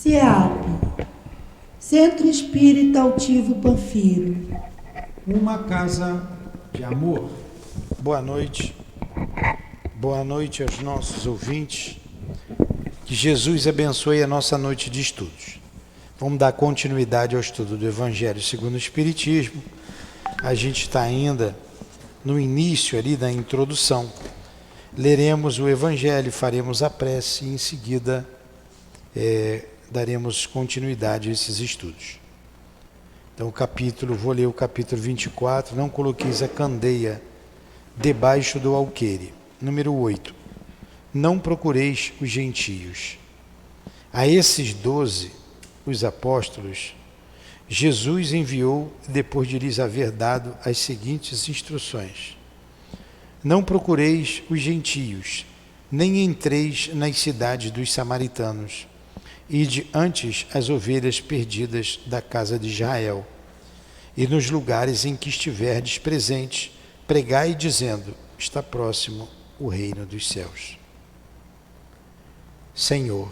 CEAP, Centro Espírita Altivo Panfiro. Uma casa de amor. Boa noite aos nossos ouvintes. Que Jesus abençoe a nossa noite de estudos. Vamos dar continuidade ao estudo do Evangelho segundo o Espiritismo. A gente está ainda no início ali da introdução. Leremos o Evangelho, faremos a prece e em seguida daremos continuidade a esses estudos. Então vou ler o capítulo 24, não coloqueis a candeia debaixo do alqueire. Número 8, não procureis os gentios. A esses 12, os apóstolos, Jesus enviou, depois de lhes haver dado as seguintes instruções: não procureis os gentios, nem entreis nas cidades dos samaritanos, ide antes as ovelhas perdidas da casa de Israel. E nos lugares em que estiverdes presentes, pregai dizendo: está próximo o reino dos céus. Senhor,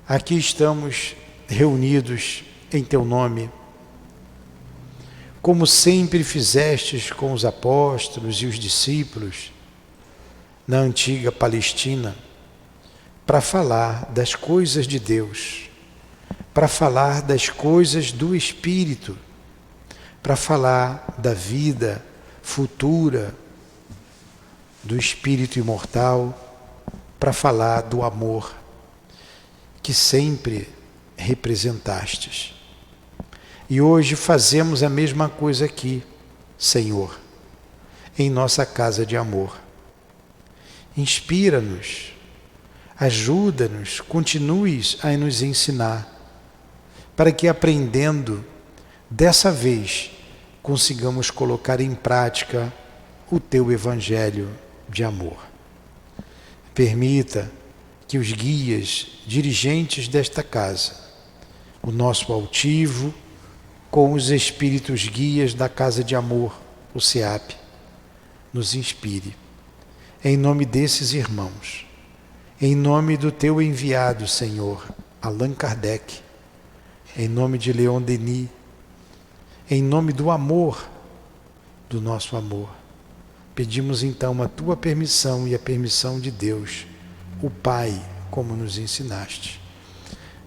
aqui estamos reunidos em teu nome, como sempre fizestes com os apóstolos e os discípulos na antiga Palestina, para falar das coisas de Deus, para falar das coisas do Espírito, para falar da vida futura, do Espírito imortal, para falar do amor que sempre representastes. E hoje fazemos a mesma coisa aqui, Senhor, em nossa casa de amor. Inspira-nos, ajuda-nos, continues a nos ensinar, para que aprendendo, dessa vez, consigamos colocar em prática o teu Evangelho de amor. Permita que os guias, dirigentes desta casa, o nosso altivo, com os espíritos guias da casa de amor, o CEAP, nos inspire. Em nome desses irmãos, em nome do teu enviado, Senhor, Allan Kardec, em nome de Leon Denis, em nome do amor, do nosso amor, pedimos então a tua permissão e a permissão de Deus, o Pai, como nos ensinaste,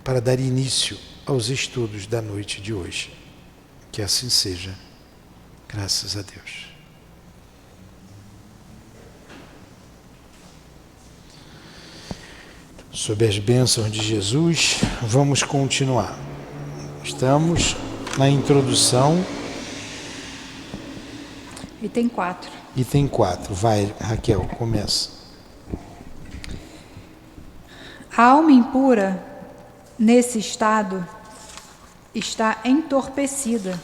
para dar início aos estudos da noite de hoje. Que assim seja, graças a Deus. Sob as bênçãos de Jesus, vamos continuar. Estamos na introdução. Item 4. Item 4. Vai, Raquel, começa. A alma impura, nesse estado, está entorpecida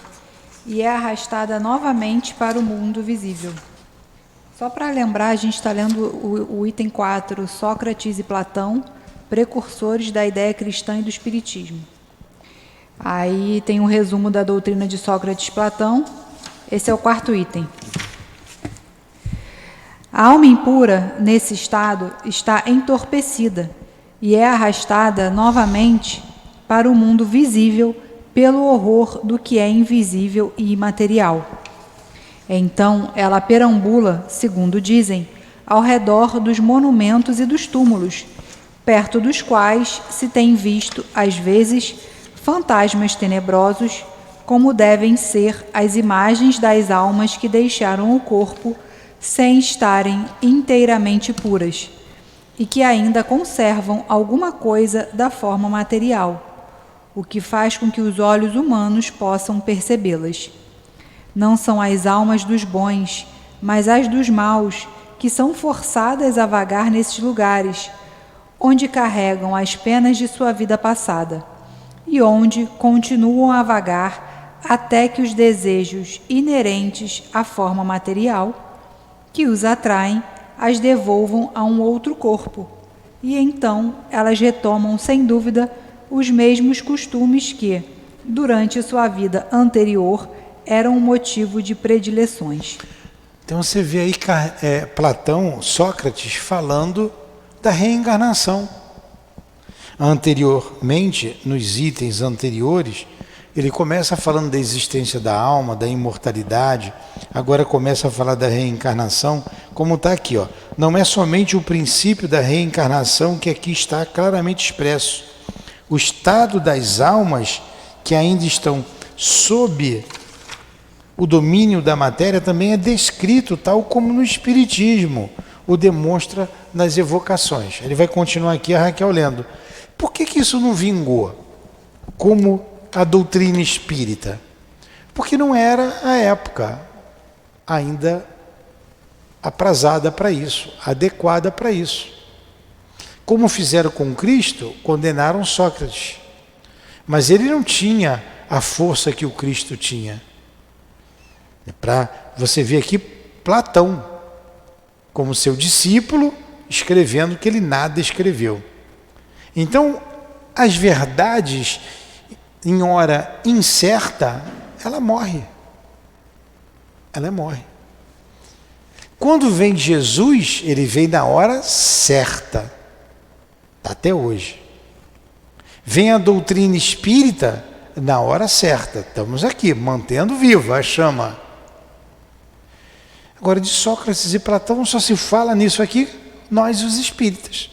e é arrastada novamente para o mundo visível. Só para lembrar, a gente está lendo o item 4, Sócrates e Platão, precursores da ideia cristã e do espiritismo. Aí tem um resumo da doutrina de Sócrates e Platão. Esse é o quarto item. A alma impura, nesse estado, está entorpecida e é arrastada novamente para o mundo visível pelo horror do que é invisível e imaterial. Então ela perambula, segundo dizem, ao redor dos monumentos e dos túmulos, perto dos quais se tem visto, às vezes, fantasmas tenebrosos, como devem ser as imagens das almas que deixaram o corpo sem estarem inteiramente puras, e que ainda conservam alguma coisa da forma material, o que faz com que os olhos humanos possam percebê-las. Não são as almas dos bons, mas as dos maus, que são forçadas a vagar nesses lugares, onde carregam as penas de sua vida passada, e onde continuam a vagar até que os desejos inerentes à forma material, que os atraem, as devolvam a um outro corpo, e então elas retomam, sem dúvida, os mesmos costumes que, durante sua vida anterior, eram um motivo de predileções. Então você vê aí Platão, Sócrates, falando da reencarnação. Anteriormente, nos itens anteriores, ele começa falando da existência da alma, da imortalidade, agora começa a falar da reencarnação, como está aqui, ó. Não é somente o princípio da reencarnação que aqui está claramente expresso. O estado das almas que ainda estão sob o domínio da matéria também é descrito, tal como no Espiritismo o demonstra nas evocações. Ele vai continuar aqui, a Raquel lendo. Por que isso não vingou como a doutrina espírita? Porque não era a época ainda aprazada para isso, adequada para isso. Como fizeram com Cristo, condenaram Sócrates. Mas ele não tinha a força que o Cristo tinha. Para você ver aqui Platão, como seu discípulo, escrevendo que ele nada escreveu. Então, as verdades, em hora incerta, ela morre. Ela morre. Quando vem Jesus, ele vem na hora certa. Está até hoje. Vem a doutrina espírita na hora certa. Estamos aqui, mantendo viva a chama. Agora, de Sócrates e Platão só se fala nisso aqui, nós os espíritas.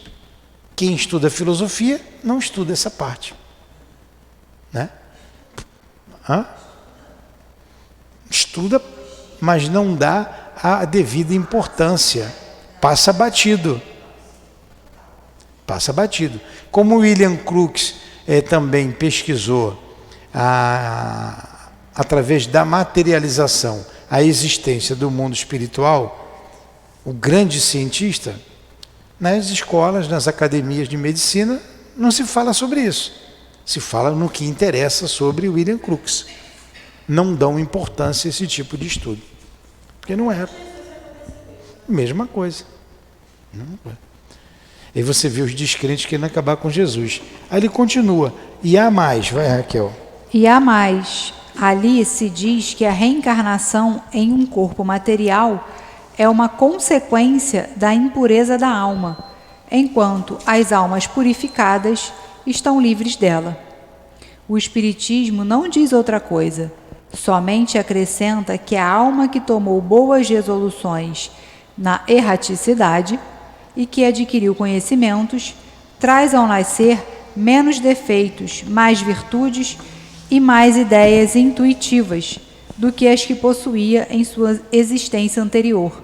Quem estuda filosofia não estuda essa parte. Né? Estuda, mas não dá a devida importância. Passa batido. Passa batido. Como William Crookes também pesquisou através da materialização a existência do mundo espiritual, o grande cientista, nas escolas, nas academias de medicina, não se fala sobre isso. Se fala no que interessa sobre William Crookes. Não dão importância a esse tipo de estudo. Porque não era. Mesma coisa. Aí você vê os descrentes querendo acabar com Jesus. Aí ele continua. E há mais, vai Raquel. E há mais. Ali se diz que a reencarnação em um corpo material é uma consequência da impureza da alma, enquanto as almas purificadas estão livres dela. O Espiritismo não diz outra coisa, somente acrescenta que a alma que tomou boas resoluções na erraticidade e que adquiriu conhecimentos, traz ao nascer menos defeitos, mais virtudes e mais ideias intuitivas do que as que possuía em sua existência anterior,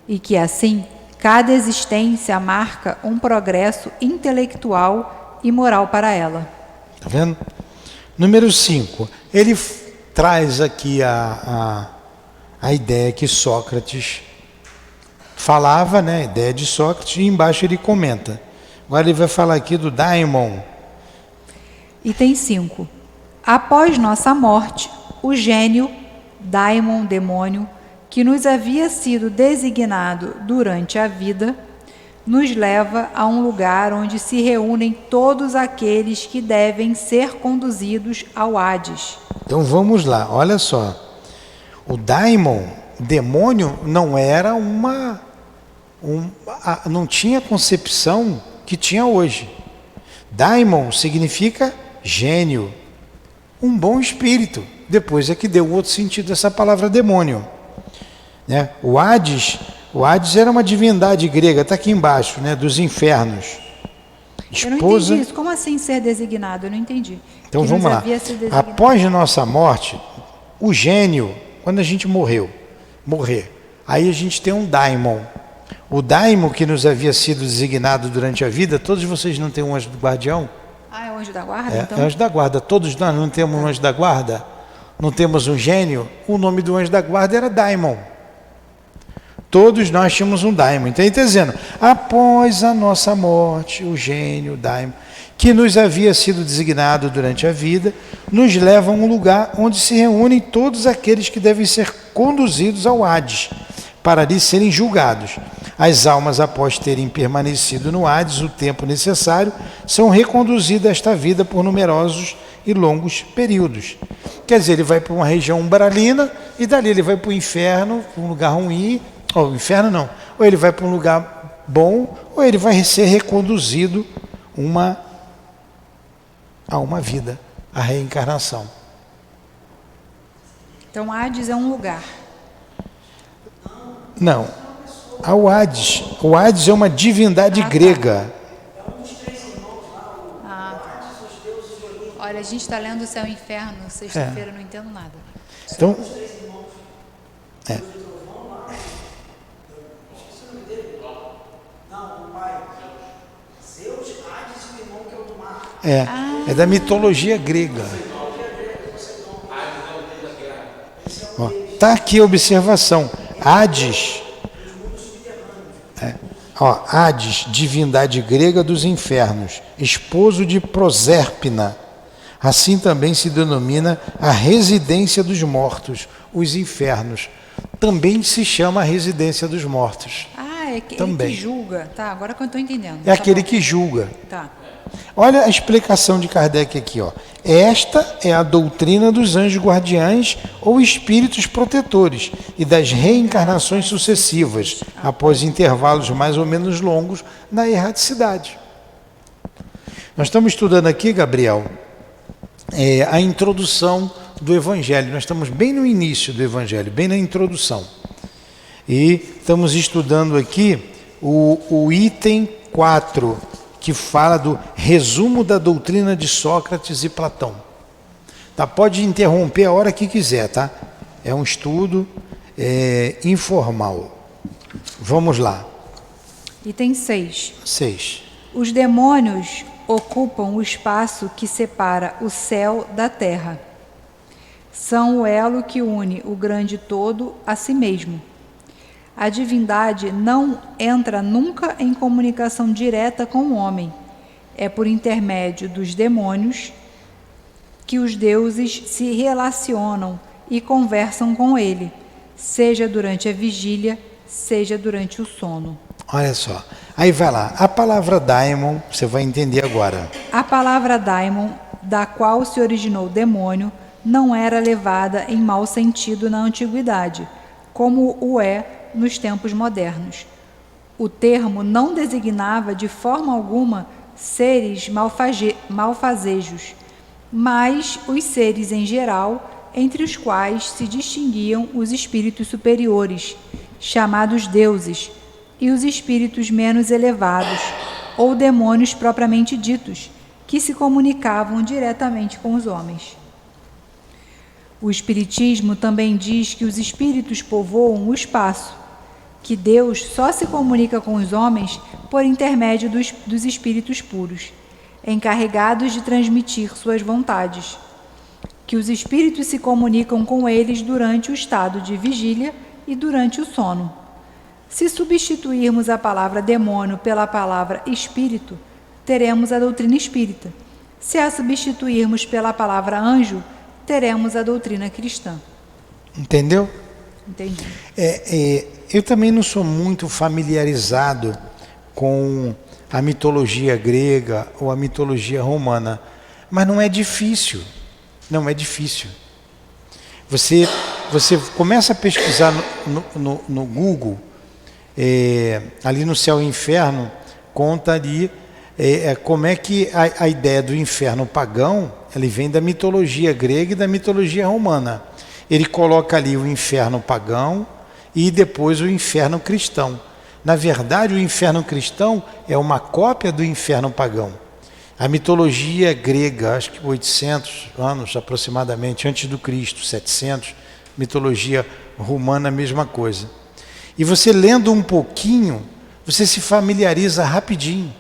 e que assim cada existência marca um progresso intelectual e moral para ela. Está vendo? Número 5. Ele traz aqui a ideia que Sócrates falava, né? A ideia de Sócrates, e embaixo ele comenta. Agora ele vai falar aqui do daimon. Item 5. Após nossa morte, o gênio, daimon, demônio, que nos havia sido designado durante a vida, nos leva a um lugar onde se reúnem todos aqueles que devem ser conduzidos ao Hades. Então vamos lá, olha só. O daimon, demônio, não era não tinha a concepção que tinha hoje. Daimon significa gênio, um bom espírito. Depois é que deu outro sentido essa palavra demônio. Né? O Hades era uma divindade grega, está aqui embaixo, né? Dos infernos. Eu não entendi isso. Como assim ser designado? Eu não entendi. Então vamos lá. Após a nossa morte, o gênio, quando a gente morrer, aí a gente tem um daimon. O daimon que nos havia sido designado durante a vida, todos vocês não têm um anjo do guardião? Ah, é o anjo da guarda? Então? É o anjo da guarda. Todos nós não temos um anjo da guarda? Não temos um gênio? O nome do anjo da guarda era daimon. Todos nós tínhamos um daimon. Então ele está dizendo, após a nossa morte, o gênio, o daimon, que nos havia sido designado durante a vida, nos leva a um lugar onde se reúnem todos aqueles que devem ser conduzidos ao Hades, para ali serem julgados. As almas, após terem permanecido no Hades o tempo necessário, são reconduzidas a esta vida por numerosos e longos períodos. Quer dizer, ele vai para uma região umbralina e dali ele vai para o inferno, para um lugar ruim, ou inferno não, ou ele vai para um lugar bom, ou ele vai ser reconduzido uma há uma vida, a reencarnação. Então, Hades é um lugar. Não, há o Hades. O Hades é uma divindade grega. Olha, a gente está lendo o Céu e o Inferno, sexta-feira, não entendo nada. Então, é da mitologia grega. Está aqui a observação. Hades, Hades, divindade grega dos infernos, esposo de Prosérpina. Assim também se denomina a residência dos mortos, os infernos. Também se chama a residência dos mortos. Ah, é que, ele Também. que julga. Tá, agora que eu estou entendendo. É aquele que julga. Tá. Olha a explicação de Kardec aqui, ó. Esta é a doutrina dos anjos guardiães ou espíritos protetores e das reencarnações sucessivas, após intervalos mais ou menos longos na erraticidade. Nós estamos estudando aqui, Gabriel, a introdução do Evangelho. Nós estamos bem no início do Evangelho, bem na introdução. E estamos estudando aqui o item 4, que fala do resumo da doutrina de Sócrates e Platão. Tá? Pode interromper a hora que quiser, tá? É um estudo informal. Vamos lá. Item 6. 6. Os demônios ocupam o espaço que separa o céu da terra. São o elo que une o grande todo a si mesmo. A divindade não entra nunca em comunicação direta com o homem. É por intermédio dos demônios que os deuses se relacionam e conversam com ele, seja durante a vigília, seja durante o sono. Olha só. Aí vai lá. A palavra daimon, você vai entender agora. A palavra daimon, da qual se originou o demônio, não era levada em mau sentido na antiguidade, como o é nos tempos modernos. O termo não designava de forma alguma seres malfazejos, mas os seres em geral, entre os quais se distinguiam os espíritos superiores, chamados deuses, e os espíritos menos elevados, ou demônios propriamente ditos, que se comunicavam diretamente com os homens. O Espiritismo também diz que os espíritos povoam o espaço, que Deus só se comunica com os homens por intermédio dos espíritos puros, encarregados de transmitir suas vontades, que os espíritos se comunicam com eles durante o estado de vigília e durante o sono. Se substituirmos a palavra demônio pela palavra espírito, teremos a doutrina espírita. Se a substituirmos pela palavra anjo, teremos a doutrina cristã. Entendeu? Entendi. Eu também não sou muito familiarizado com a mitologia grega ou a mitologia romana, mas não é difícil. Não é difícil. Você começa a pesquisar no Google, ali no Céu e Inferno, conta ali como é que a ideia do inferno pagão, ele vem da mitologia grega e da mitologia romana. Ele coloca ali o inferno pagão e depois o inferno cristão. Na verdade, o inferno cristão é uma cópia do inferno pagão. A mitologia grega, acho que 800 anos aproximadamente antes do Cristo, 700, mitologia romana, a mesma coisa. E você lendo um pouquinho, você se familiariza rapidinho.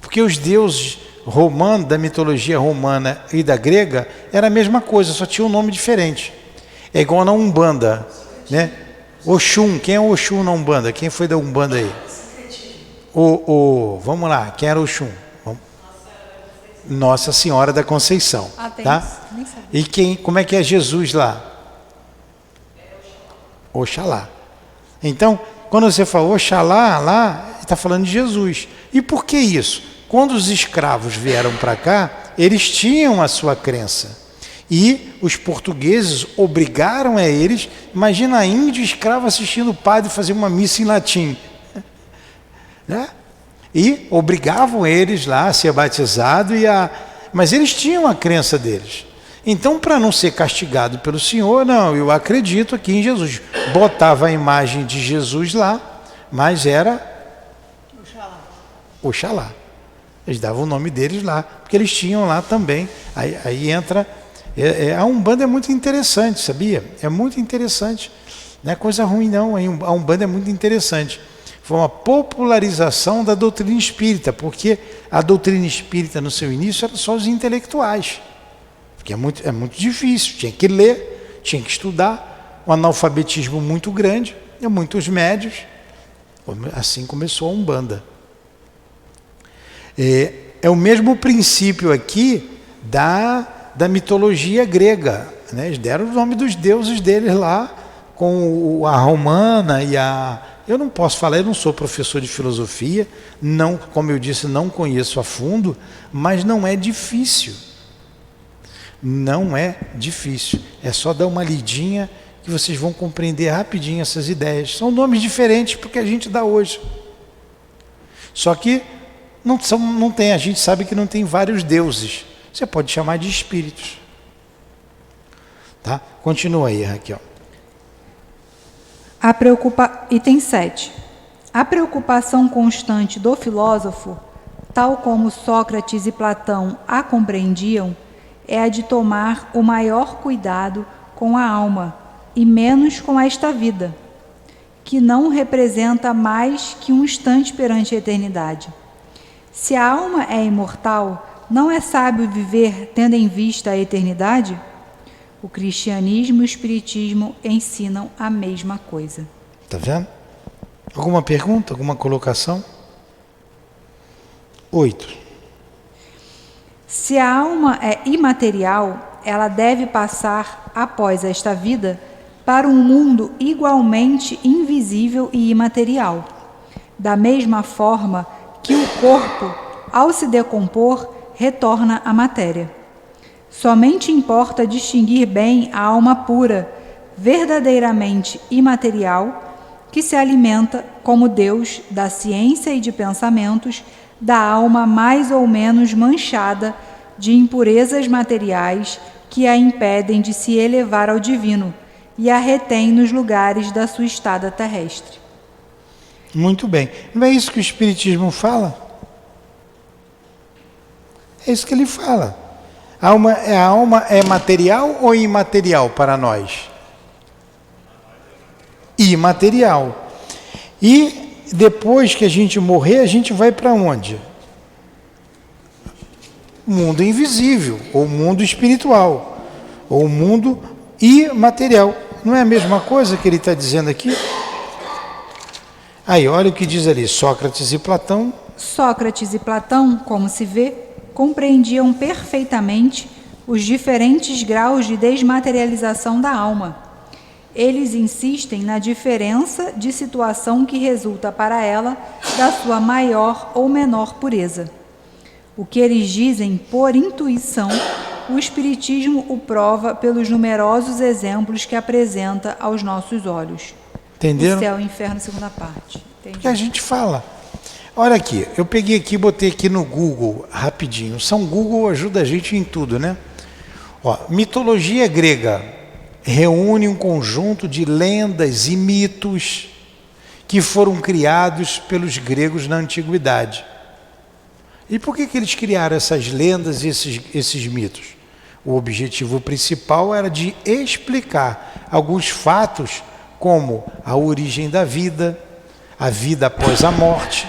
Porque os deuses romanos, da mitologia romana e da grega, era a mesma coisa, só tinha um nome diferente. É igual na Umbanda, né? Oxum, quem é Oxum na Umbanda? Quem foi da Umbanda aí? Vamos lá, quem era Oxum? Nossa Senhora da Conceição. Tá? E como é que é Jesus lá? Oxalá. Então, quando você fala Oxalá, lá, está falando de Jesus. E por que isso? Quando os escravos vieram para cá, eles tinham a sua crença. E os portugueses obrigaram a eles, imagina índio escravo assistindo o padre fazer uma missa em latim. Né? E obrigavam eles lá a ser batizado e Mas eles tinham a crença deles. Então, para não ser castigado pelo Senhor, não, eu acredito aqui em Jesus. Botava a imagem de Jesus lá, mas era Oxalá. Eles davam o nome deles lá, porque eles tinham lá também. Aí entra... a Umbanda é muito interessante, sabia? É muito interessante. Não é coisa ruim, não. A Umbanda é muito interessante. Foi uma popularização da doutrina espírita, porque a doutrina espírita, no seu início, era só os intelectuais. Porque é muito difícil. Tinha que ler, tinha que estudar. Um analfabetismo muito grande, e muitos médios. Assim começou a Umbanda. É o mesmo princípio aqui da mitologia grega, né? Eles deram o nome dos deuses deles lá, com a romana e a... Eu não posso falar, eu não sou professor de filosofia, não, como eu disse, não conheço a fundo, mas não é difícil. Não é difícil. É só dar uma lidinha que vocês vão compreender rapidinho essas ideias. São nomes diferentes porque a gente dá hoje. Só que não tem, a gente sabe que não tem vários deuses. Você pode chamar de espíritos. Tá? Continua aí, Raquel. Item 7. A preocupação constante do filósofo, tal como Sócrates e Platão a compreendiam, é a de tomar o maior cuidado com a alma e menos com esta vida, que não representa mais que um instante perante a eternidade. Se a alma é imortal, não é sábio viver tendo em vista a eternidade? O cristianismo e o espiritismo ensinam a mesma coisa. Está vendo? Alguma pergunta? Alguma colocação? 8. Se a alma é imaterial, ela deve passar, após esta vida, para um mundo igualmente invisível e imaterial. Da mesma forma que o corpo, ao se decompor, retorna à matéria. Somente importa distinguir bem a alma pura, verdadeiramente imaterial, que se alimenta, como Deus, da ciência e de pensamentos, da alma mais ou menos manchada de impurezas materiais que a impedem de se elevar ao divino e a retém nos lugares da sua estada terrestre. Muito bem. Não é isso que o Espiritismo fala? É isso que ele fala. A alma é material ou imaterial para nós? Imaterial. E depois que a gente morrer, a gente vai para onde? Mundo invisível, ou mundo espiritual, ou mundo imaterial. Não é a mesma coisa que ele está dizendo aqui? Aí, olha o que diz ali, Sócrates e Platão. Sócrates e Platão, como se vê, compreendiam perfeitamente os diferentes graus de desmaterialização da alma. Eles insistem na diferença de situação que resulta para ela da sua maior ou menor pureza. O que eles dizem por intuição, o Espiritismo o prova pelos numerosos exemplos que apresenta aos nossos olhos. Entenderam? O céu e o inferno, segunda parte. Entendi. Porque a gente fala. Olha aqui, eu peguei aqui, botei aqui no Google, rapidinho. São Google ajuda a gente em tudo, né? Ó, mitologia grega reúne um conjunto de lendas e mitos que foram criados pelos gregos na antiguidade. E por que eles criaram essas lendas e esses mitos? O objetivo principal era de explicar alguns fatos como a origem da vida, a vida após a morte,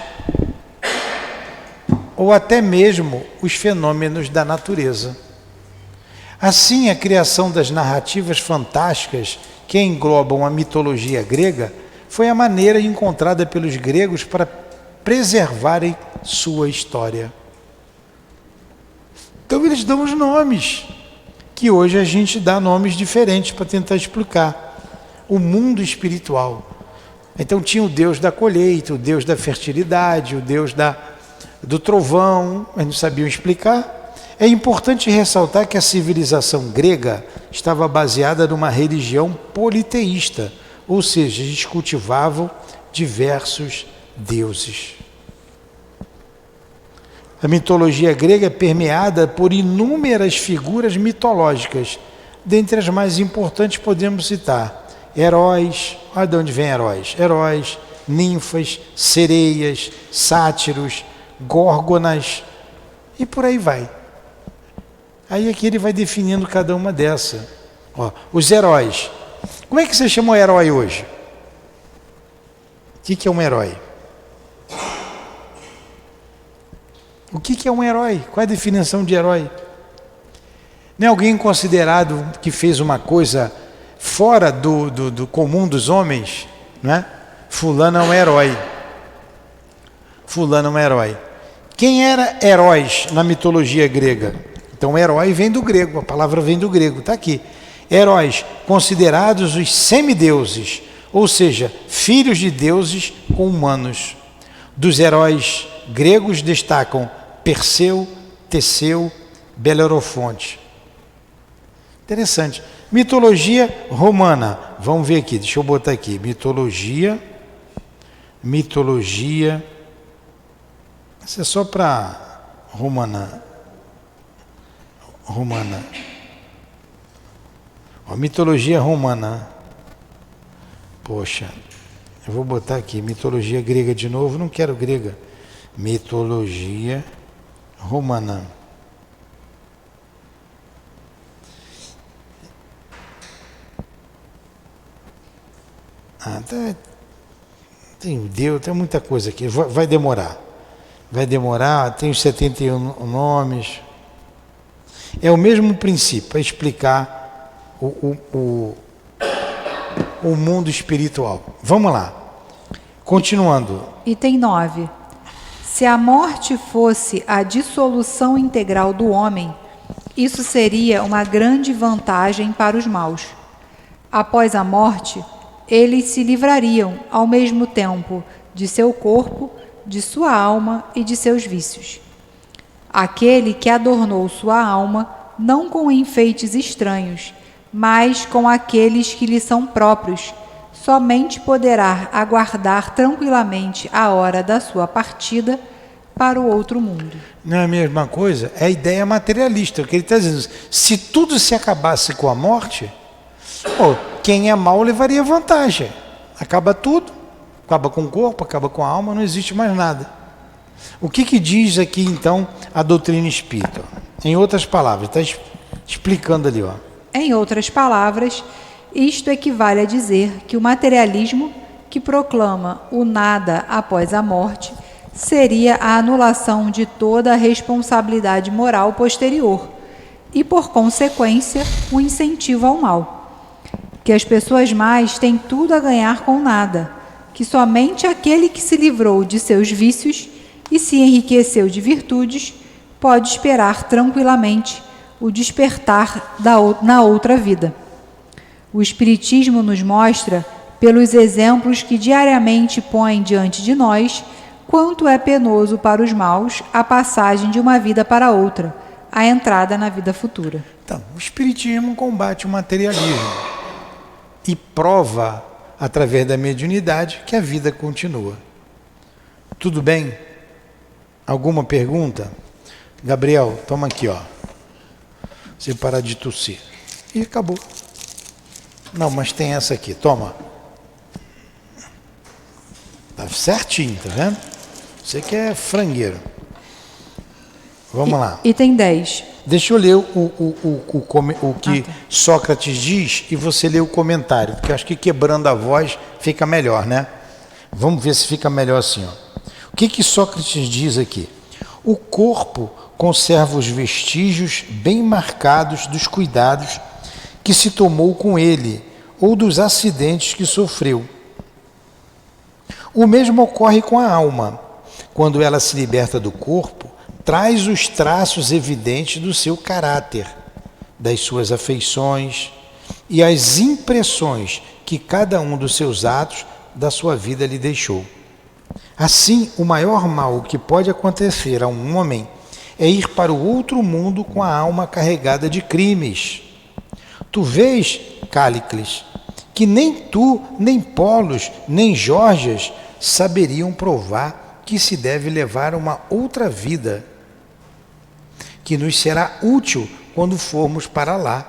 ou até mesmo os fenômenos da natureza. Assim, a criação das narrativas fantásticas que englobam a mitologia grega foi a maneira encontrada pelos gregos para preservarem sua história. Então eles dão os nomes, que hoje a gente dá nomes diferentes para tentar explicar. O mundo espiritual. Então tinha o Deus da colheita, o Deus da fertilidade, o Deus do trovão, mas não sabiam explicar. É importante ressaltar que a civilização grega estava baseada numa religião politeísta, ou seja, eles cultivavam diversos deuses. A mitologia grega é permeada por inúmeras figuras mitológicas. Dentre as mais importantes podemos citar heróis, olha de onde vem heróis, heróis, ninfas, sereias, sátiros, górgonas e por aí vai. Aí aqui ele vai definindo cada uma dessas. Ó, os heróis. Como é que você chama o herói hoje? O que é um herói? O que é um herói? Qual é a definição de herói? Não é alguém considerado que fez uma coisa fora do comum dos homens, não é? Fulano é um herói. Fulano é um herói. Quem era heróis na mitologia grega? Então, herói vem do grego, a palavra vem do grego, está aqui. Heróis, considerados os semideuses, ou seja, filhos de deuses com humanos. Dos heróis gregos destacam Perseu, Teseu, Belerofonte. Interessante. Mitologia romana. Vamos ver aqui, deixa eu botar aqui. Mitologia. Isso é só para romana. Ó, mitologia romana. Poxa, eu vou botar aqui. Mitologia grega de novo. Não quero grega. Mitologia romana. Tem Deus, tem muita coisa aqui. Vai demorar. Tem os 71 nomes. É o mesmo princípio para explicar o mundo espiritual. Vamos lá. Continuando. Item 9. Se a morte fosse a dissolução integral do homem, isso seria uma grande vantagem para os maus. Após a morte, eles se livrariam, ao mesmo tempo, de seu corpo, de sua alma e de seus vícios. Aquele que adornou sua alma, não com enfeites estranhos, mas com aqueles que lhe são próprios, somente poderá aguardar tranquilamente a hora da sua partida para o outro mundo. Não é a mesma coisa? É a ideia materialista. O que ele está dizendo, se tudo se acabasse com a morte, quem é mau levaria vantagem. Acaba tudo, acaba com o corpo, acaba com a alma, não existe mais nada. O que diz aqui então a doutrina espírita? Em outras palavras, está explicando ali, ó. Em outras palavras, isto equivale a dizer que o materialismo, que proclama o nada após a morte, seria a anulação de toda a responsabilidade moral posterior e, por consequência, um incentivo ao mal. Que as pessoas más têm tudo a ganhar com nada, que somente aquele que se livrou de seus vícios e se enriqueceu de virtudes pode esperar tranquilamente o despertar na outra vida. O Espiritismo nos mostra, pelos exemplos que diariamente põe diante de nós, quanto é penoso para os maus a passagem de uma vida para outra, a entrada na vida futura. Então, o Espiritismo combate o materialismo e prova, através da mediunidade, que a vida continua. Tudo bem? Alguma pergunta? Gabriel, toma aqui, ó. Você parar de tossir. E acabou. Não, mas tem essa aqui, toma. Tá certinho, tá vendo? Você que é frangueiro. Vamos lá. Item 10. Deixa eu ler o que Sócrates diz e você lê o comentário, porque eu acho que quebrando a voz fica melhor, né? Vamos ver se fica melhor assim, ó. O que Sócrates diz aqui? O corpo conserva os vestígios bem marcados dos cuidados que se tomou com ele ou dos acidentes que sofreu. O mesmo ocorre com a alma. Quando ela se liberta do corpo, traz os traços evidentes do seu caráter, das suas afeições e as impressões que cada um dos seus atos da sua vida lhe deixou. Assim, o maior mal que pode acontecer a um homem é ir para o outro mundo com a alma carregada de crimes. Tu vês, Cállicles, que nem tu, nem Polos, nem Gorgias saberiam provar que se deve levar uma outra vida que nos será útil quando formos para lá.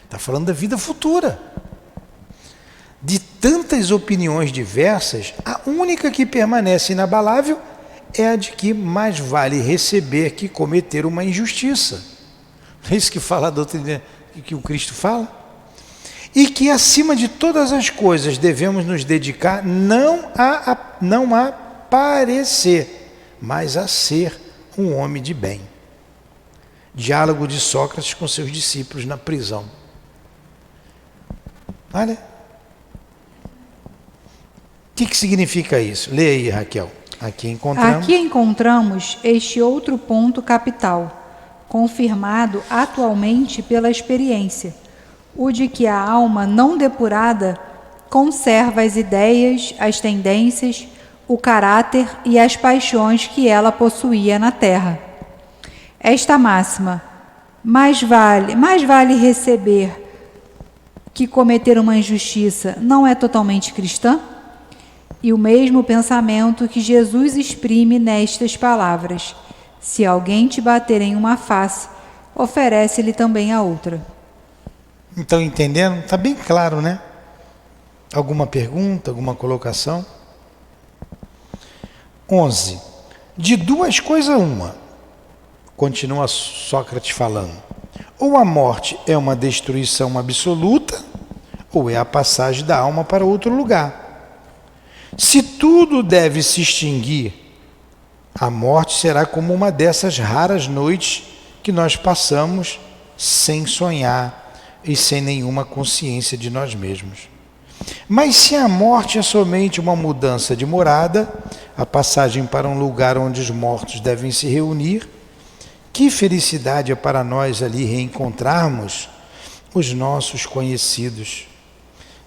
Está falando da vida futura. De tantas opiniões diversas, a única que permanece inabalável é a de que mais vale receber que cometer uma injustiça. É isso que fala a doutrina, que o Cristo fala. E que acima de todas as coisas devemos nos dedicar não a parecer, mas a ser um homem de bem. Diálogo de Sócrates com seus discípulos na prisão. Olha. O que significa isso? Lê aí, Raquel. Aqui encontramos este outro ponto capital, confirmado atualmente pela experiência, o de que a alma não depurada conserva as ideias, as tendências, o caráter e as paixões que ela possuía na terra. Esta máxima, mais vale receber que cometer uma injustiça, não é totalmente cristã? E o mesmo pensamento que Jesus exprime nestas palavras: se alguém te bater em uma face, oferece-lhe também a outra. Então, entendendo? Está bem claro, né? Alguma pergunta, alguma colocação? 11. De duas coisas uma, continua Sócrates falando: ou a morte é uma destruição absoluta, ou é a passagem da alma para outro lugar. Se tudo deve se extinguir, a morte será como uma dessas raras noites que nós passamos sem sonhar e sem nenhuma consciência de nós mesmos. Mas se a morte é somente uma mudança de morada, a passagem para um lugar onde os mortos devem se reunir, que felicidade é para nós ali reencontrarmos os nossos conhecidos.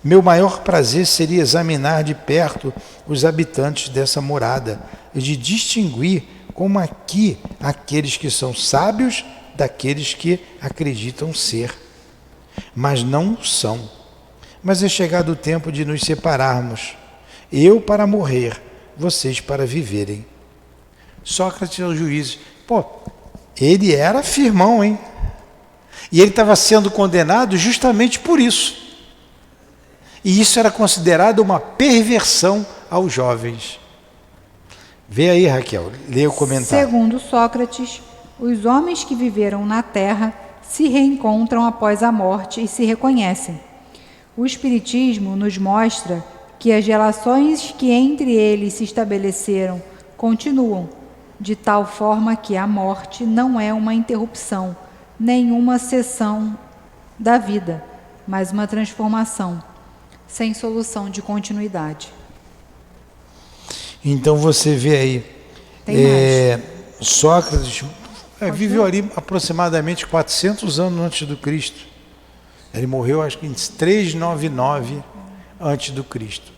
Meu maior prazer seria examinar de perto os habitantes dessa morada e de distinguir como aqui aqueles que são sábios daqueles que acreditam ser, mas não são. Mas é chegado o tempo de nos separarmos, eu para morrer, vocês para viverem. Sócrates é o juiz. Ele era firmão, hein? E ele estava sendo condenado justamente por isso. E isso era considerado uma perversão aos jovens. Vê aí, Raquel, lê o comentário. Segundo Sócrates, os homens que viveram na terra se reencontram após a morte e se reconhecem. O Espiritismo nos mostra que as relações que entre eles se estabeleceram continuam, de tal forma que a morte não é uma interrupção, nem uma cessão da vida, mas uma transformação, sem solução de continuidade. Então você vê aí, Sócrates viveu ali aproximadamente 400 anos antes do Cristo. Ele morreu acho que em 399 antes do Cristo.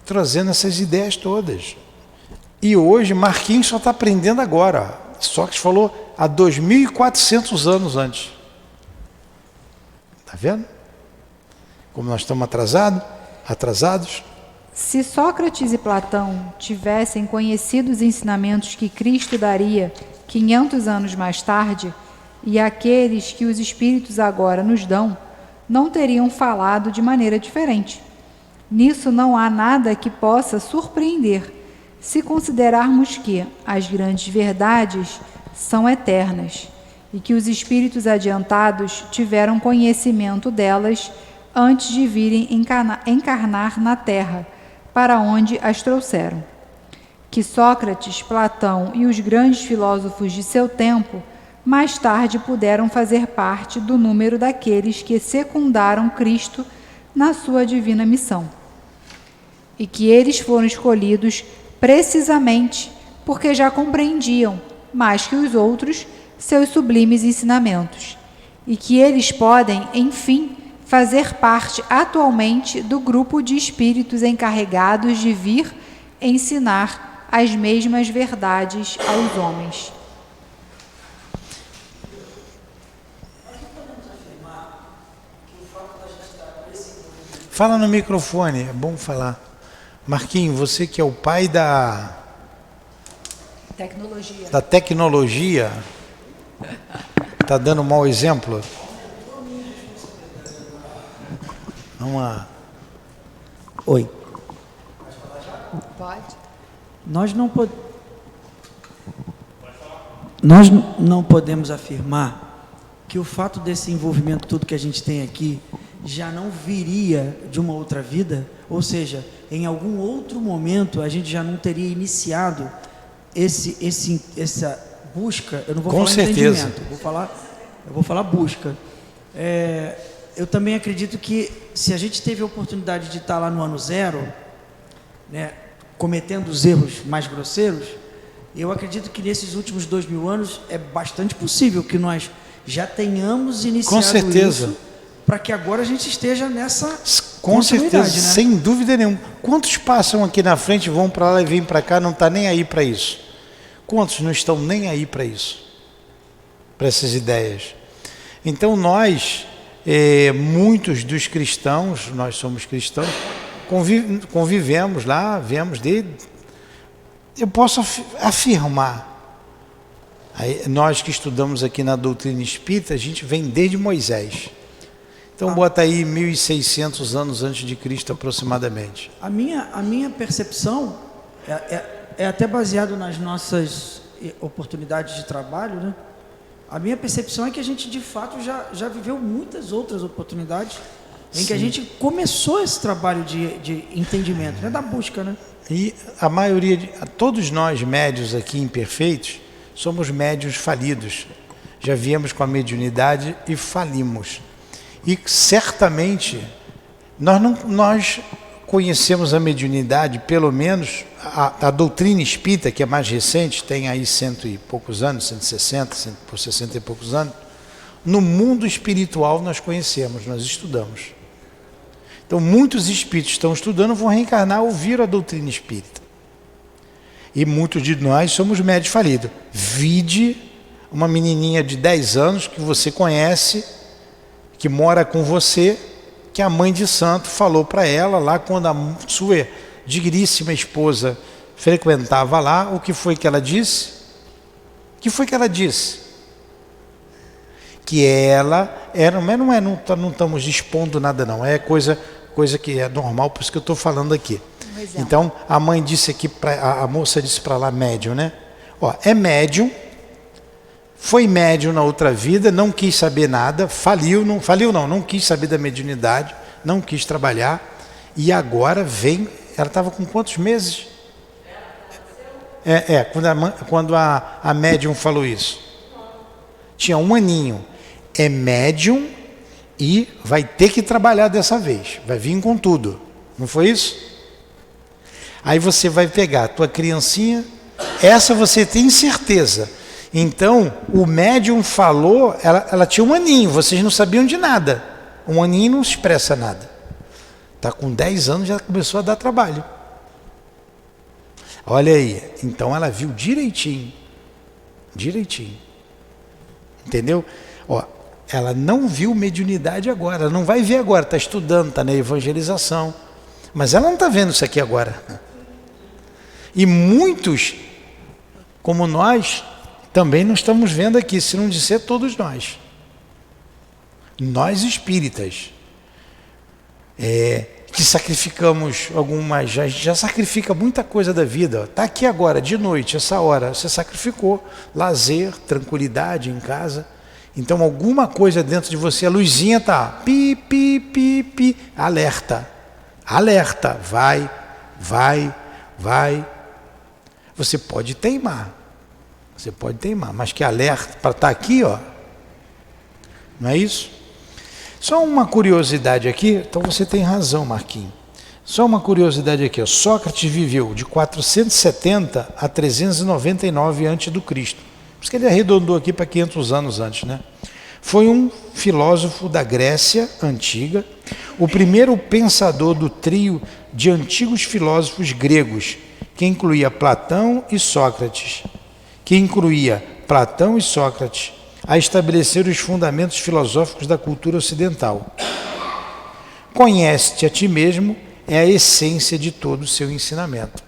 Trazendo essas ideias todas. E hoje Marquinhos só está aprendendo agora. Sócrates falou há 2.400 anos antes. Está vendo? Como nós estamos atrasados. Se Sócrates e Platão tivessem conhecido os ensinamentos que Cristo daria 500 anos mais tarde, e aqueles que os espíritos agora nos dão, não teriam falado de maneira diferente. Nisso não há nada que possa surpreender, se considerarmos que as grandes verdades são eternas e que os espíritos adiantados tiveram conhecimento delas antes de virem encarnar na Terra, para onde as trouxeram. Que Sócrates, Platão e os grandes filósofos de seu tempo mais tarde puderam fazer parte do número daqueles que secundaram Cristo na sua divina missão. E que eles foram escolhidos precisamente porque já compreendiam, mais que os outros, seus sublimes ensinamentos. E que eles podem, enfim, fazer parte atualmente do grupo de espíritos encarregados de vir ensinar as mesmas verdades aos homens. Fala no microfone, é bom falar. Marquinhos, você que é o pai da da tecnologia, está dando um mau exemplo? Vamos lá. Oi. Pode. Nós não podemos afirmar que o fato desse envolvimento todo que a gente tem aqui já não viria de uma outra vida, ou seja, em algum outro momento a gente já não teria iniciado essa busca. Eu não vou Com falar certeza. entendimento, eu vou falar busca. Eu também acredito que se a gente teve a oportunidade de estar lá no ano zero, né, cometendo os erros mais grosseiros, eu acredito que nesses últimos 2000 anos é bastante possível que nós já tenhamos iniciado Com certeza. isso, para que agora a gente esteja nessa Com certeza, continuidade, né? sem dúvida nenhuma. Quantos passam aqui na frente, vão para lá e vêm para cá, não está nem aí para isso? Quantos não estão nem aí para isso? Para essas ideias. Então nós, muitos dos cristãos, nós somos cristãos, convivemos lá, viemos dele. Eu posso afirmar, nós que estudamos aqui na doutrina espírita, a gente vem desde Moisés. Então bota aí 1.600 anos antes de Cristo aproximadamente. A minha percepção é até baseado nas nossas oportunidades de trabalho, né? A minha percepção é que a gente de fato já viveu muitas outras oportunidades em que a gente começou esse trabalho de entendimento, né? Da busca, né? E a maioria, todos nós médios aqui imperfeitos, somos médios falidos. Já viemos com a mediunidade e falimos. E certamente nós conhecemos a mediunidade, pelo menos a doutrina espírita, que é mais recente, tem aí 100 e poucos anos, 160, 160 e poucos anos. No mundo espiritual nós conhecemos, nós estudamos. Então muitos espíritos estão estudando, vão reencarnar, ouviram a doutrina espírita. E muitos de nós somos médios falidos. Vide uma menininha de 10 anos que você conhece, que mora com você, que a mãe de santo falou para ela lá quando a sua digníssima esposa frequentava lá. O que foi que ela disse? O que foi que ela disse? Que ela era, mas não estamos expondo nada não, é coisa que é normal, por isso que eu estou falando aqui. Então a mãe disse aqui, a moça disse para lá, médium, né? Ó, é médium, foi médium na outra vida, não quis saber nada, não quis saber da mediunidade, não quis trabalhar, e agora vem, ela estava com quantos meses? Quando a médium falou isso. Tinha 1 aninho. É médium e vai ter que trabalhar dessa vez, vai vir com tudo, não foi isso? Aí você vai pegar a tua criancinha, essa você tem certeza. Então o médium falou, ela tinha 1 aninho, vocês não sabiam de nada. 1 aninho não expressa nada, está com 10 anos, já começou a dar trabalho. Olha aí, então ela viu direitinho, entendeu? Ó, ela não viu mediunidade agora, ela não vai ver agora, está estudando, está na evangelização, mas ela não está vendo isso aqui agora. E muitos, como nós, também não estamos vendo aqui, se não disser todos nós. Nós espíritas, que sacrificamos algumas, já sacrifica muita coisa da vida. Está aqui agora, de noite, essa hora, você sacrificou lazer, tranquilidade em casa. Então alguma coisa dentro de você, a luzinha está pi, pi, pi, pi, alerta, vai. Você pode teimar, mas que alerta para estar aqui, ó, não é isso? Só uma curiosidade aqui, então você tem razão, Marquinhos. Só uma curiosidade aqui, ó. Sócrates viveu de 470 a 399 a.C. Por isso que ele arredondou aqui para 500 anos antes, né? Foi um filósofo da Grécia antiga, o primeiro pensador do trio de antigos filósofos gregos, que incluía Platão e Sócrates, a estabelecer os fundamentos filosóficos da cultura ocidental. Conhece-te a ti mesmo é a essência de todo o seu ensinamento.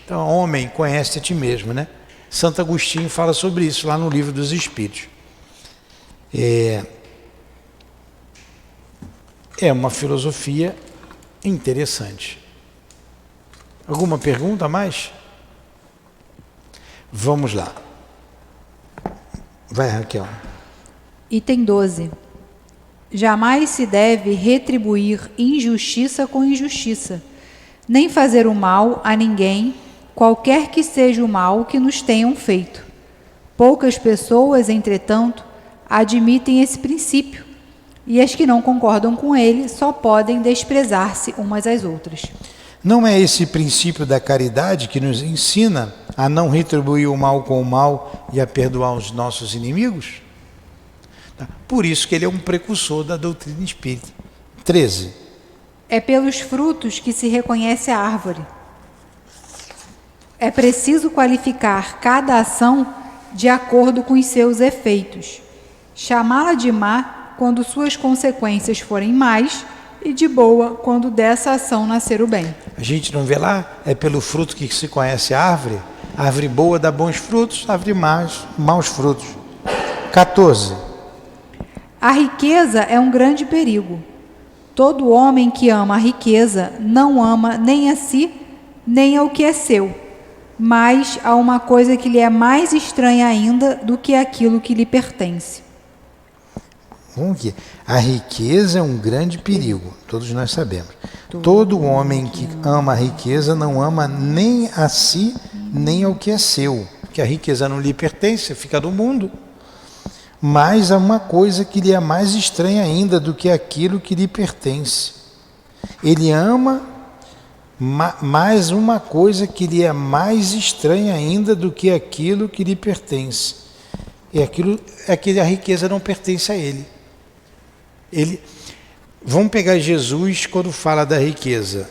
Então, homem, conhece-te a ti mesmo, né? Santo Agostinho fala sobre isso lá no Livro dos Espíritos. É uma filosofia interessante. Alguma pergunta a mais? Vamos lá. Vai, Raquel. Item 12. Jamais se deve retribuir injustiça com injustiça, nem fazer o mal a ninguém, qualquer que seja o mal que nos tenham feito. Poucas pessoas, entretanto, admitem esse princípio, e as que não concordam com ele só podem desprezar-se umas às outras. Não é esse princípio da caridade que nos ensina a não retribuir o mal com o mal e a perdoar os nossos inimigos? Por isso que ele é um precursor da doutrina espírita. 13. É pelos frutos que se reconhece a árvore. É preciso qualificar cada ação de acordo com os seus efeitos. Chamá-la de má quando suas consequências forem más e de boa quando dessa ação nascer o bem. A gente não vê lá? É pelo fruto que se conhece a árvore. A árvore boa dá bons frutos, a árvore maus frutos. 14. A riqueza é um grande perigo. Todo homem que ama a riqueza não ama nem a si, nem ao que é seu, mas a uma coisa que lhe é mais estranha ainda do que aquilo que lhe pertence. Vamos aqui. A riqueza é um grande perigo, todos nós sabemos. Todo homem que ama a riqueza não ama nem a si, nem ao que é seu, porque a riqueza não lhe pertence, fica do mundo. Mas há uma coisa que lhe é mais estranha ainda do que aquilo que lhe pertence. Ele ama mais uma coisa que lhe é mais estranha ainda do que aquilo que lhe pertence. É que a riqueza não pertence a ele. Vamos pegar Jesus quando fala da riqueza.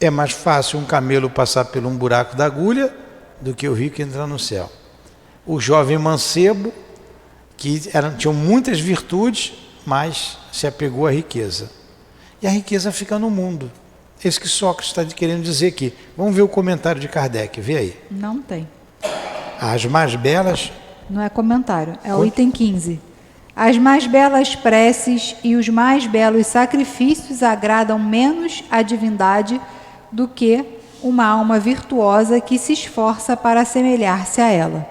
É mais fácil um camelo passar por um buraco da agulha do que o rico entrar no céu. O jovem mancebo, que tinham muitas virtudes, mas se apegou à riqueza. E a riqueza fica no mundo. É isso que Sócrates está querendo dizer aqui. Vamos ver o comentário de Kardec, vê aí. Não tem. As mais belas... Não é comentário, é o item 15. As mais belas preces e os mais belos sacrifícios agradam menos à divindade do que uma alma virtuosa que se esforça para assemelhar-se a ela.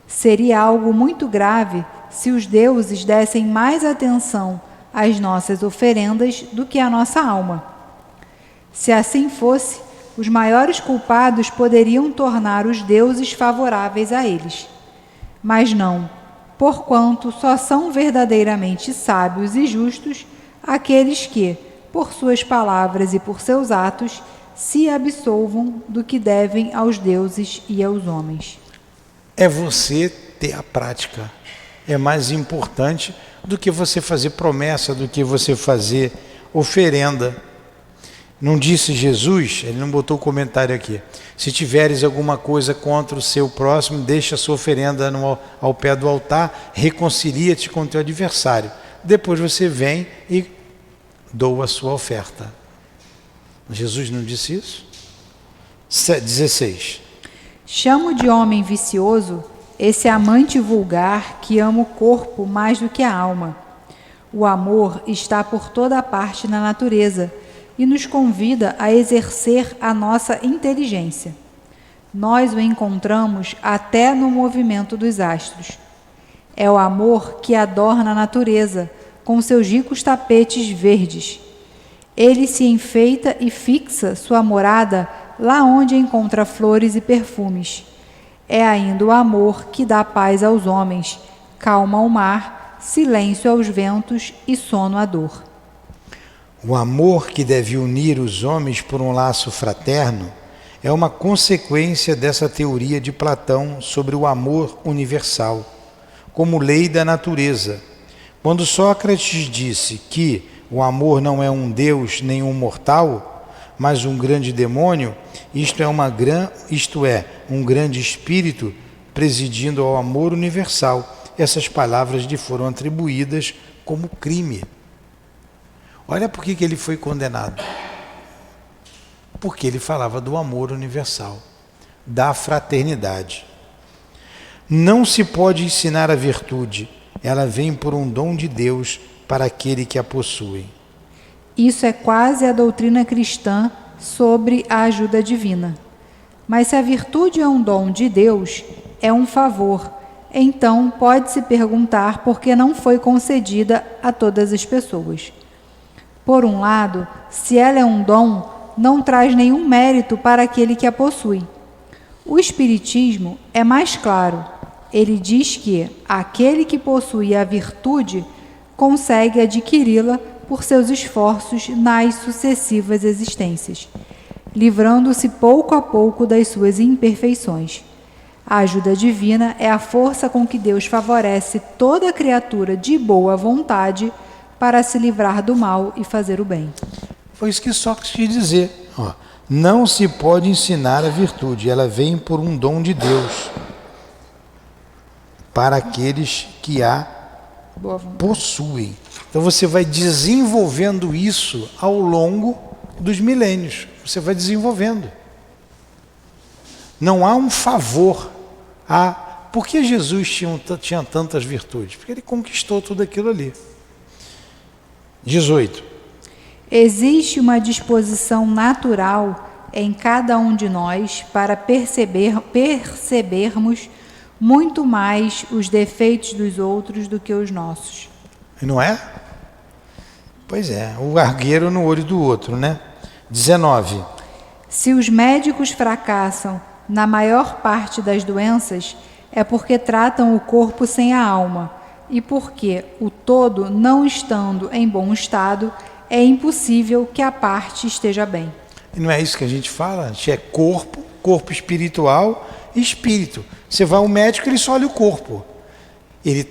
Seria algo muito grave se os deuses dessem mais atenção às nossas oferendas do que à nossa alma. Se assim fosse, os maiores culpados poderiam tornar os deuses favoráveis a eles. Mas não, porquanto só são verdadeiramente sábios e justos aqueles que, por suas palavras e por seus atos, se absolvam do que devem aos deuses e aos homens. É você ter a prática. É mais importante do que você fazer promessa, do que você fazer oferenda. Não disse Jesus, ele não botou o comentário aqui, se tiveres alguma coisa contra o seu próximo, deixa a sua oferenda ao pé do altar, reconcilia-te com o teu adversário. Depois você vem e doa a sua oferta. Jesus não disse isso? 16. Chamo de homem vicioso esse amante vulgar que ama o corpo mais do que a alma. O amor está por toda a parte na natureza e nos convida a exercer a nossa inteligência. Nós o encontramos até no movimento dos astros. É o amor que adorna a natureza com seus ricos tapetes verdes. Ele se enfeita e fixa sua morada lá onde encontra flores e perfumes. É ainda o amor que dá paz aos homens, calma ao mar, silêncio aos ventos e sono à dor. O amor que deve unir os homens por um laço fraterno é uma consequência dessa teoria de Platão sobre o amor universal, como lei da natureza. Quando Sócrates disse que o amor não é um Deus nem um mortal, mas um grande demônio, isto é um grande espírito presidindo ao amor universal. Essas palavras lhe foram atribuídas como crime. Olha por que ele foi condenado. Porque ele falava do amor universal. da fraternidade. Não se pode ensinar a virtude, ela vem por um dom de Deus para aquele que a possui. Isso é quase a doutrina cristã sobre a ajuda divina. Mas se a virtude é um dom de Deus, é um favor, então pode-se perguntar por que não foi concedida a todas as pessoas. Por um lado, se ela é um dom, não traz nenhum mérito para aquele que a possui. O Espiritismo é mais claro. Ele diz que aquele que possui a virtude consegue adquiri-la por seus esforços nas sucessivas existências, livrando-se pouco a pouco das suas imperfeições. A ajuda divina é a força com que Deus favorece toda criatura de boa vontade para se livrar do mal e fazer o bem. Foi isso que Sócrates quis dizer. Não se pode ensinar a virtude, ela vem por um dom de Deus para aqueles que a possuem. Então você vai desenvolvendo isso ao longo dos milênios. Você vai desenvolvendo. Não há um favor. Por que Jesus tinha tantas virtudes? Porque ele conquistou tudo aquilo ali. 18. Existe uma disposição natural em cada um de nós para percebermos muito mais os defeitos dos outros do que os nossos. Não é? Pois é, o argueiro no olho do outro, né? 19. Se os médicos fracassam na maior parte das doenças, é porque tratam o corpo sem a alma, e porque o todo, não estando em bom estado, é impossível que a parte esteja bem. E não é isso que a gente fala? A gente é corpo espiritual e espírito. Você vai ao médico, ele só olha o corpo. Ele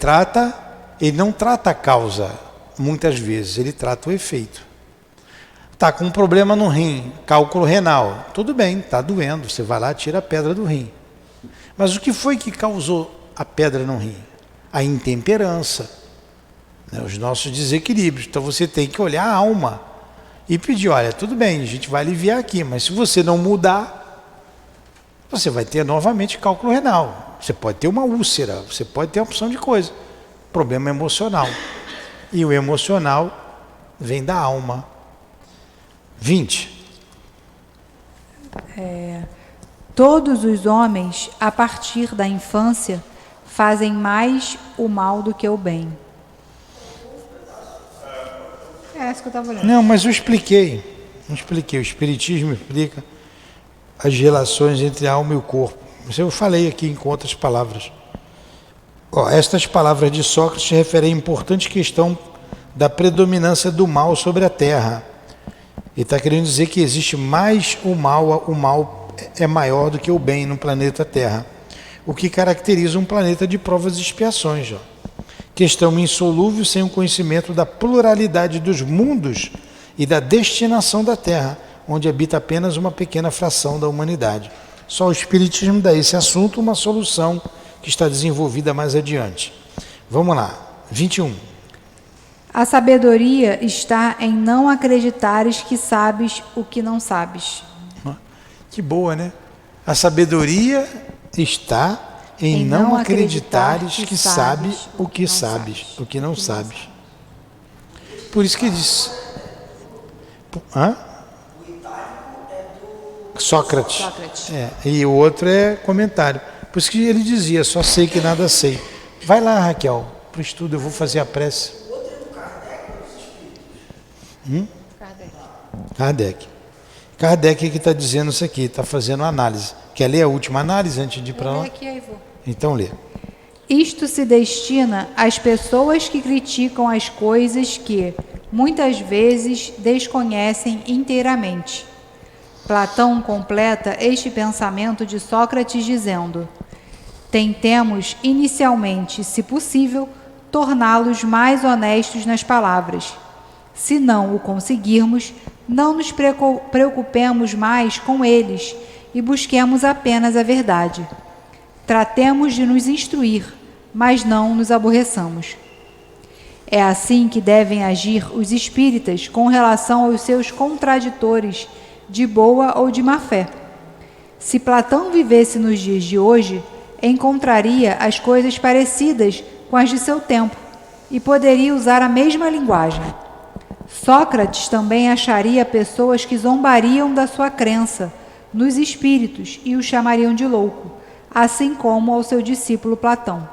não trata a causa, muitas vezes, ele trata o efeito. Está com um problema no rim, cálculo renal. Tudo bem, está doendo, você vai lá e tira a pedra do rim. Mas o que foi que causou a pedra no rim? A intemperança, né? Os nossos desequilíbrios. Então você tem que olhar a alma e pedir, olha, tudo bem, a gente vai aliviar aqui, mas se você não mudar, você vai ter novamente cálculo renal. Você pode ter uma úlcera, você pode ter uma opção de coisa. Problema emocional. E o emocional vem da alma. 20. Todos os homens, a partir da infância, fazem mais o mal do que o bem. É essa que eu estava olhando. Não, mas eu expliquei. O Espiritismo explica as relações entre a alma e o corpo. Isso eu falei aqui com outras palavras. Estas palavras de Sócrates se referem à importante questão da predominância do mal sobre a Terra. Ele está querendo dizer que existe mais o mal é maior do que o bem no planeta Terra, o que caracteriza um planeta de provas e expiações. Questão insolúvel sem o conhecimento da pluralidade dos mundos e da destinação da Terra, onde habita apenas uma pequena fração da humanidade. Só o Espiritismo dá a esse assunto uma solução que está desenvolvida mais adiante. Vamos lá, 21. A sabedoria está em não acreditares que sabes o que não sabes. Que boa, né? A sabedoria está em não acreditares que sabes o que sabes, o que não sabes. Por isso que diz... Sócrates. E o outro é comentário. Por isso que ele dizia, só sei que nada sei. Vai lá, Raquel, para o estudo, eu vou fazer a prece. Kardec que está dizendo isso aqui, está fazendo análise. Quer ler a última análise antes de ir para lá? Então lê. Isto se destina às pessoas que criticam as coisas que, muitas vezes, desconhecem inteiramente. Platão completa este pensamento de Sócrates dizendo: tentemos inicialmente, se possível, torná-los mais honestos nas palavras. Se não o conseguirmos, não nos preocupemos mais com eles e busquemos apenas a verdade. Tratemos de nos instruir, mas não nos aborreçamos. É assim que devem agir os espíritas com relação aos seus contraditores, de boa ou de má fé. Se Platão vivesse nos dias de hoje, encontraria as coisas parecidas com as de seu tempo e poderia usar a mesma linguagem. Sócrates também acharia pessoas que zombariam da sua crença nos espíritos e o chamariam de louco, assim como ao seu discípulo Platão.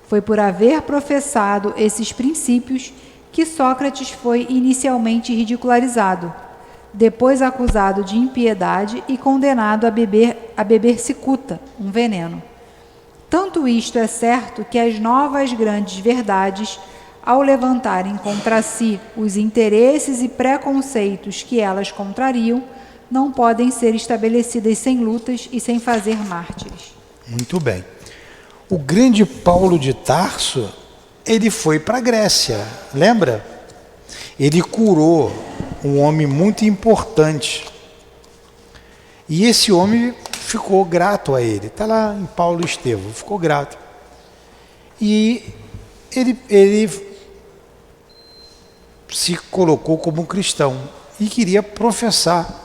Foi por haver professado esses princípios que Sócrates foi inicialmente ridicularizado, depois acusado de impiedade e condenado a beber cicuta, um veneno. Tanto isto é certo que as novas grandes verdades, ao levantarem contra si os interesses e preconceitos que elas contrariam, não podem ser estabelecidas sem lutas e sem fazer mártires. Muito bem. O grande Paulo de Tarso, ele foi para a Grécia, lembra? Ele curou um homem muito importante. E esse homem ficou grato a ele. Está lá em Paulo e Estevão, ficou grato. E ele se colocou como cristão e queria professar,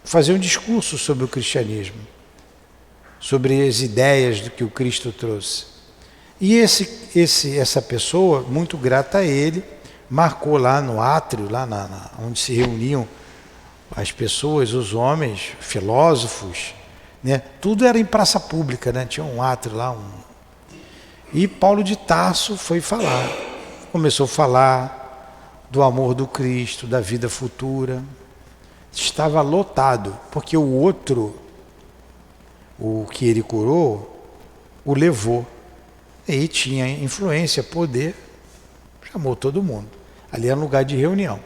fazer um discurso sobre o cristianismo, sobre as ideias do que o Cristo trouxe. E essa pessoa, muito grata a ele, marcou lá no átrio, lá onde se reuniam as pessoas, os homens, filósofos, né? Tudo era em praça pública, né? Tinha um átrio lá. E Paulo de Tarso foi falar. Começou a falar do amor do Cristo, da vida futura. Estava lotado, porque o outro, o que ele curou, o levou. E tinha influência, poder, chamou todo mundo. Ali era um lugar de reunião.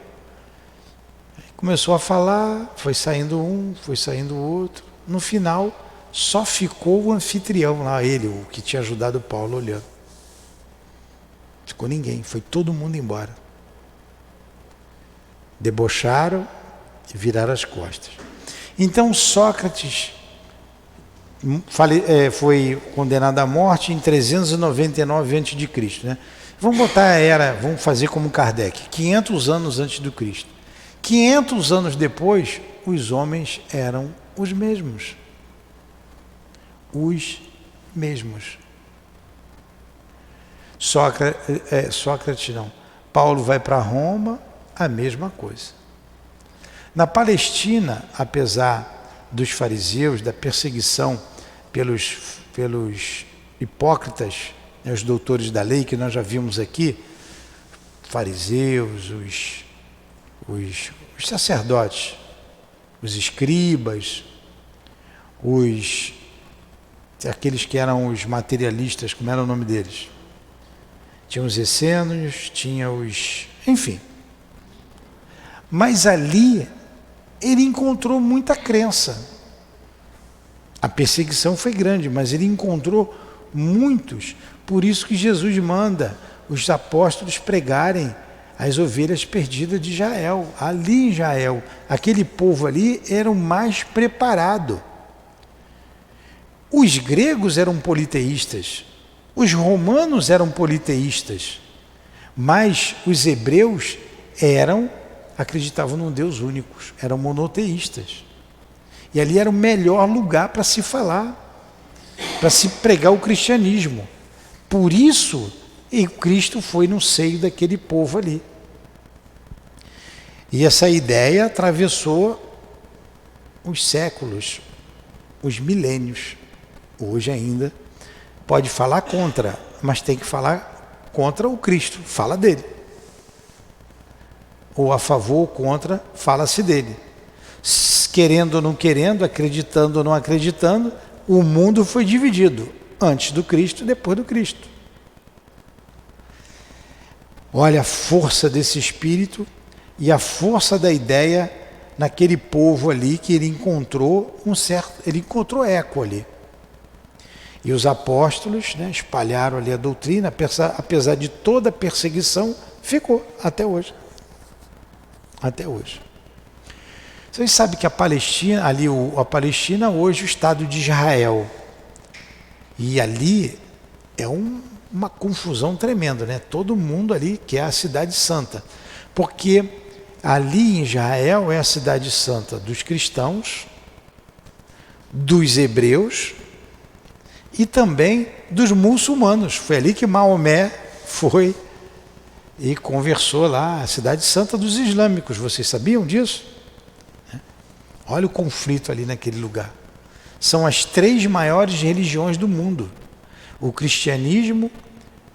Começou a falar, foi saindo um, foi saindo o outro. No final, só ficou o anfitrião lá, ele, o que tinha ajudado Paulo, olhando. Ficou ninguém, foi todo mundo embora. Debocharam e viraram as costas. Então Sócrates foi condenado à morte em 399 a.C., né? Vamos botar vamos fazer como Kardec, 500 anos antes do Cristo. 500 anos depois, os homens eram os mesmos. Os mesmos. Sócrates não. Paulo vai para Roma, a mesma coisa. Na Palestina, apesar dos fariseus, da perseguição pelos hipócritas, né, os doutores da lei, que nós já vimos aqui, fariseus, os sacerdotes, os escribas, aqueles que eram os materialistas, como era o nome deles? Tinha os essênios, tinha enfim. Mas ali ele encontrou muita crença. A perseguição foi grande, mas ele encontrou muitos. Por isso que Jesus manda os apóstolos pregarem as ovelhas perdidas de Israel. Ali em Israel, aquele povo ali era o mais preparado. Os gregos eram politeístas, os romanos eram politeístas, mas os hebreus acreditavam num Deus único, eram monoteístas. E ali era o melhor lugar para se falar, para se pregar o cristianismo. Por isso, Cristo foi no seio daquele povo ali. E essa ideia atravessou os séculos, os milênios. Hoje ainda pode falar contra, mas tem que falar contra o Cristo, fala dele. Ou a favor ou contra, fala-se dele. Querendo ou não querendo, acreditando ou não acreditando, o mundo foi dividido antes do Cristo e depois do Cristo. Olha a força desse espírito e a força da ideia naquele povo ali, que ele encontrou eco ali. E os apóstolos, né, espalharam ali a doutrina, apesar de toda a perseguição, ficou até hoje. Até hoje. Vocês sabem que a Palestina, a Palestina hoje é o Estado de Israel. E ali é uma confusão tremenda, né? Todo mundo ali quer a cidade santa. Porque ali em Israel é a cidade santa dos cristãos, dos hebreus e também dos muçulmanos. Foi ali que Maomé foi e conversou lá, a cidade santa dos islâmicos. Vocês sabiam disso? Olha o conflito ali naquele lugar. São as 3 maiores religiões do mundo: o cristianismo,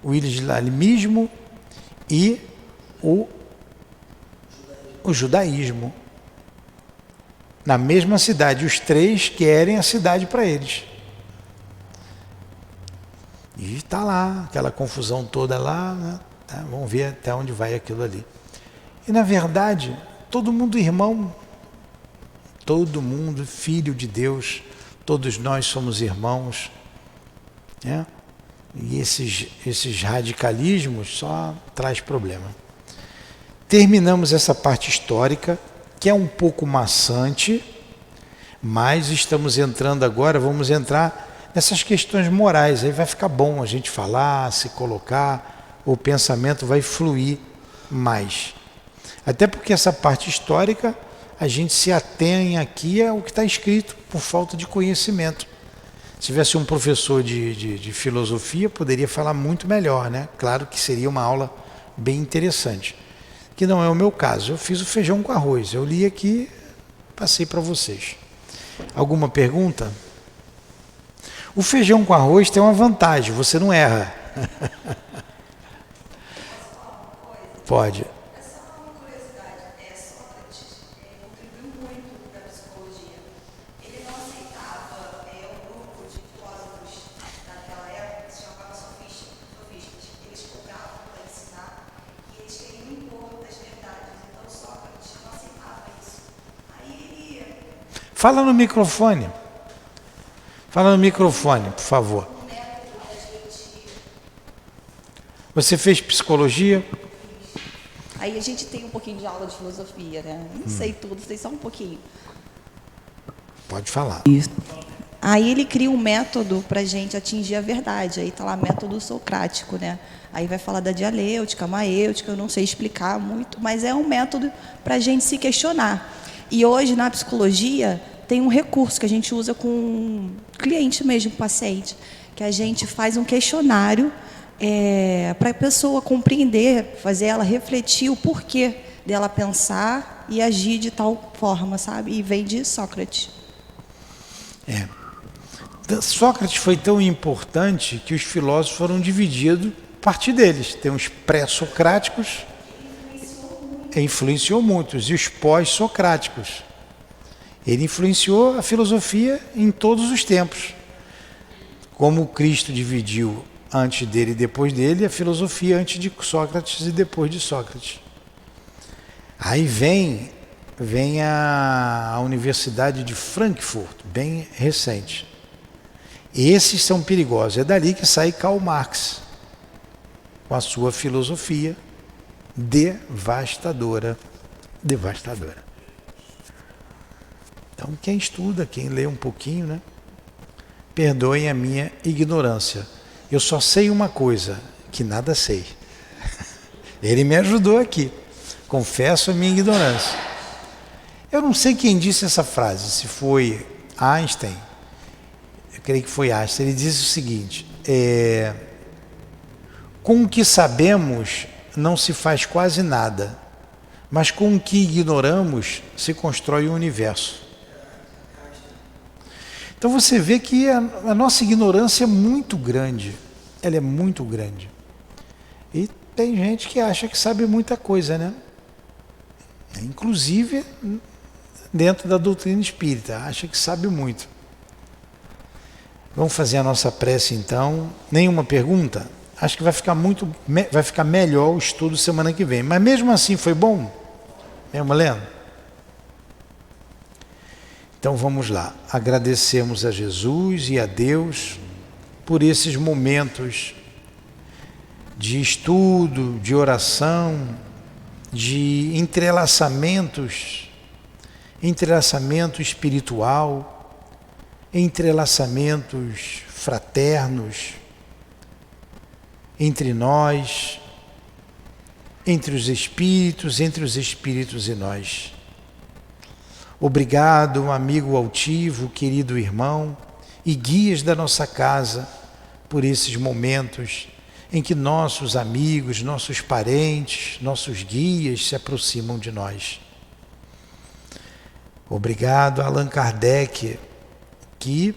o islamismo e o judaísmo. Na mesma cidade, os 3 querem a cidade para eles. E está lá, aquela confusão toda lá, né? Tá? Vamos ver até onde vai aquilo ali. E na verdade, todo mundo irmão, todo mundo filho de Deus, todos nós somos irmãos, né? E esses radicalismos só traz problema. Terminamos essa parte histórica, que é um pouco maçante, mas estamos entrando agora, vamos entrar nessas questões morais. Aí vai ficar bom a gente falar, se colocar, o pensamento vai fluir mais. Até porque essa parte histórica, a gente se atém aqui ao que está escrito, por falta de conhecimento. Se tivesse um professor de filosofia, poderia falar muito melhor, né? Claro que seria uma aula bem interessante. Que não é o meu caso. Eu fiz o feijão com arroz. Eu li aqui, passei para vocês. Alguma pergunta? O feijão com arroz tem uma vantagem, você não erra. Pode. Fala no microfone. Fala no microfone, por favor. Você fez psicologia? Aí a gente tem um pouquinho de aula de filosofia, né? Não sei tudo, sei só um pouquinho. Pode falar. Isso. Aí ele cria um método para a gente atingir a verdade. Aí está lá método socrático, né? Aí vai falar da dialêutica, maêutica, eu não sei explicar muito, mas é um método para a gente se questionar. E hoje, na psicologia, tem um recurso que a gente usa com cliente mesmo, paciente, que a gente faz um questionário para a pessoa compreender, fazer ela refletir o porquê dela pensar e agir de tal forma, sabe? E vem de Sócrates. Sócrates foi tão importante que os filósofos foram divididos a partir deles. Tem os pré-socráticos, influenciou muitos, e os pós-socráticos. Ele influenciou a filosofia em todos os tempos. Como Cristo dividiu antes dele e depois dele, a filosofia antes de Sócrates e depois de Sócrates. Aí vem a Universidade de Frankfurt, bem recente. Esses são perigosos. É dali que sai Karl Marx, com a sua filosofia devastadora. Devastadora. Então, quem estuda, quem lê um pouquinho, né? Perdoem a minha ignorância. Eu só sei uma coisa, que nada sei. Ele me ajudou aqui. Confesso a minha ignorância. Eu não sei quem disse essa frase, se foi Einstein. Eu creio que foi Einstein. Ele disse o seguinte: com o que sabemos não se faz quase nada, mas com o que ignoramos se constrói o universo. Então você vê que a nossa ignorância é muito grande. Ela é muito grande. E tem gente que acha que sabe muita coisa, né? Inclusive dentro da doutrina espírita, acha que sabe muito. Vamos fazer a nossa prece então. Nenhuma pergunta? Acho que vai ficar melhor o estudo semana que vem. Mas mesmo assim foi bom? Mesmo lendo? Então vamos lá. Agradecemos a Jesus e a Deus por esses momentos de estudo, de oração, de entrelaçamento espiritual, entrelaçamentos fraternos entre nós, entre os espíritos e nós. Obrigado, amigo altivo, querido irmão e guias da nossa casa, por esses momentos em que nossos amigos, nossos parentes, nossos guias se aproximam de nós. Obrigado a Allan Kardec, que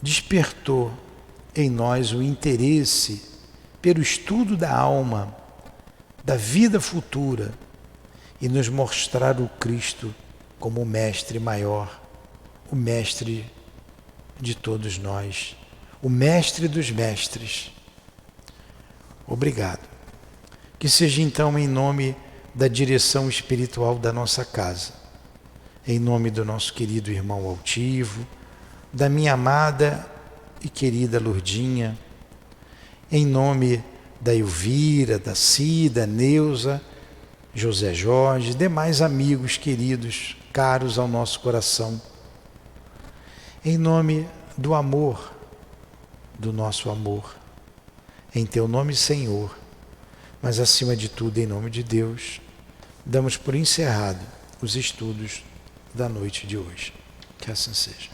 despertou em nós o interesse pelo estudo da alma, da vida futura, e nos mostrar o Cristo como o mestre maior, o mestre de todos nós, o mestre dos mestres. Obrigado. Que seja então em nome da direção espiritual da nossa casa, em nome do nosso querido irmão altivo, da minha amada e querida Lourdinha, em nome da Elvira, da Cida, Neuza, José Jorge, demais amigos queridos, caros ao nosso coração, em nome do amor, do nosso amor, em teu nome, Senhor, mas acima de tudo, em nome de Deus, damos por encerrado os estudos da noite de hoje. Que assim seja.